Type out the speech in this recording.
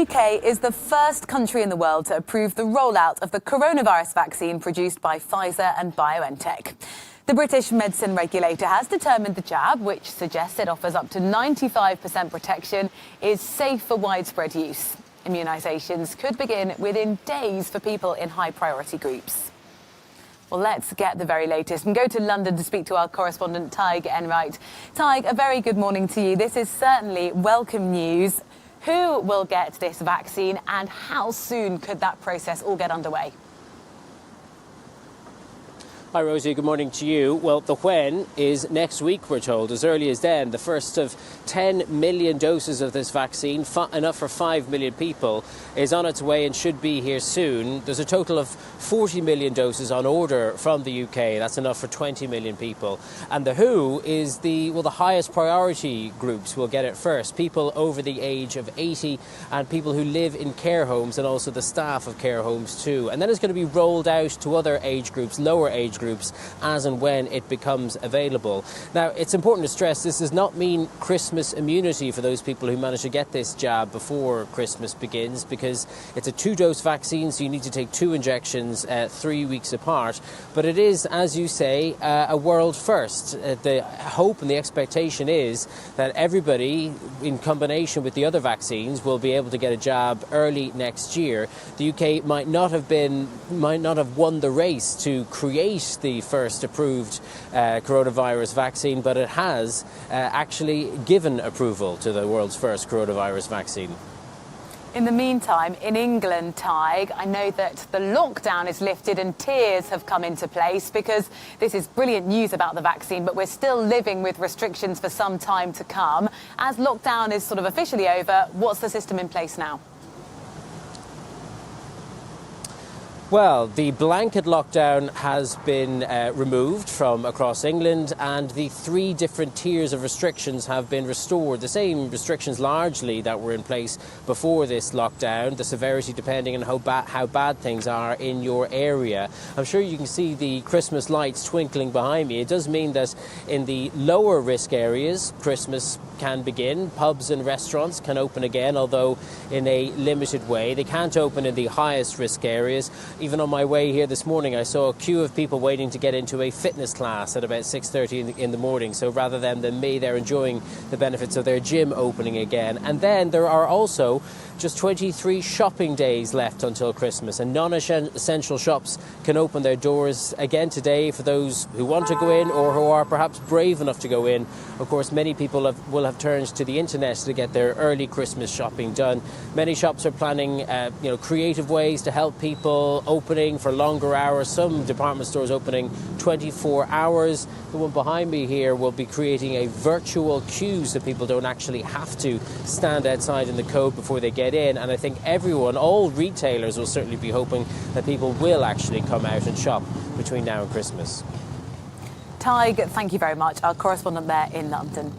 UK is the first country in the world to approve the rollout of the coronavirus vaccine produced by Pfizer and BioNTech. The British medicine regulator has determined the jab, which suggests it offers up to 95% protection, is safe for widespread use. Immunisations could begin within days for people in high-priority groups. Well, let's get the very latest and go to London to speak to our correspondent, Tig Enright. Tig, a very good morning to you. This is certainly welcome news. Who will get this vaccine and how soon could that process all get underway? Hi Rosie, good morning to you. Well, the when is next week, we're told. As early as then, the first of 10 million doses of this vaccine, enough for 5 million people, is on its way and should be here soon. There's a total of 40 million doses on order from the UK. That's enough for 20 million people. And the WHO is the highest priority groups will get it first. People over the age of 80 and people who live in care homes, and also the staff of care homes too. And then it's going to be rolled out to other age groups, lower age groups, as and when it becomes available. Now, it's important to stress this does not mean Christmas immunity for those people who manage to get this jab before Christmas begins, because it's a 2-dose vaccine, so you need to take 2 injections 3 weeks apart. But it is, as you say, a world first. The hope and the expectation is that everybody, in combination with the other vaccines, will be able to get a jab early next year. The UK might not have won the race to create the first approved coronavirus vaccine, but it has actually given approval to the world's first coronavirus vaccine. In the meantime, in England, Tig, I know that the lockdown is lifted and tiers have come into place, because this is brilliant news about the vaccine, but we're still living with restrictions for some time to come. As lockdown is sort of officially over, what's the system in place now? Well, the blanket lockdown has been removed from across England, and the 3 different tiers of restrictions have been restored. The same restrictions largely that were in place before this lockdown, the severity depending on how bad things are in your area. I'm sure you can see the Christmas lights twinkling behind me. It does mean that in the lower risk areas, Christmas can begin. Pubs and restaurants can open again, although in a limited way. They can't open in the highest risk areas. Even on my way here this morning, I saw a queue of people waiting to get into a fitness class at about 6:30 in the morning. So rather than me, they're enjoying the benefits of their gym opening again. And then there are also just 23 shopping days left until Christmas, and non-essential shops can open their doors again today for those who want to go in or who are perhaps brave enough to go in. Of course, many people will have turned to the internet to get their early Christmas shopping done. Many shops are planning creative ways to help people, opening for longer hours. Some department stores opening 24 hours. The one behind me here will be creating a virtual queue so people don't actually have to stand outside in the code before they get in. And I think all retailers will certainly be hoping that people will actually come out and shop between now and Christmas. Tig, thank you very much. Our correspondent there in London.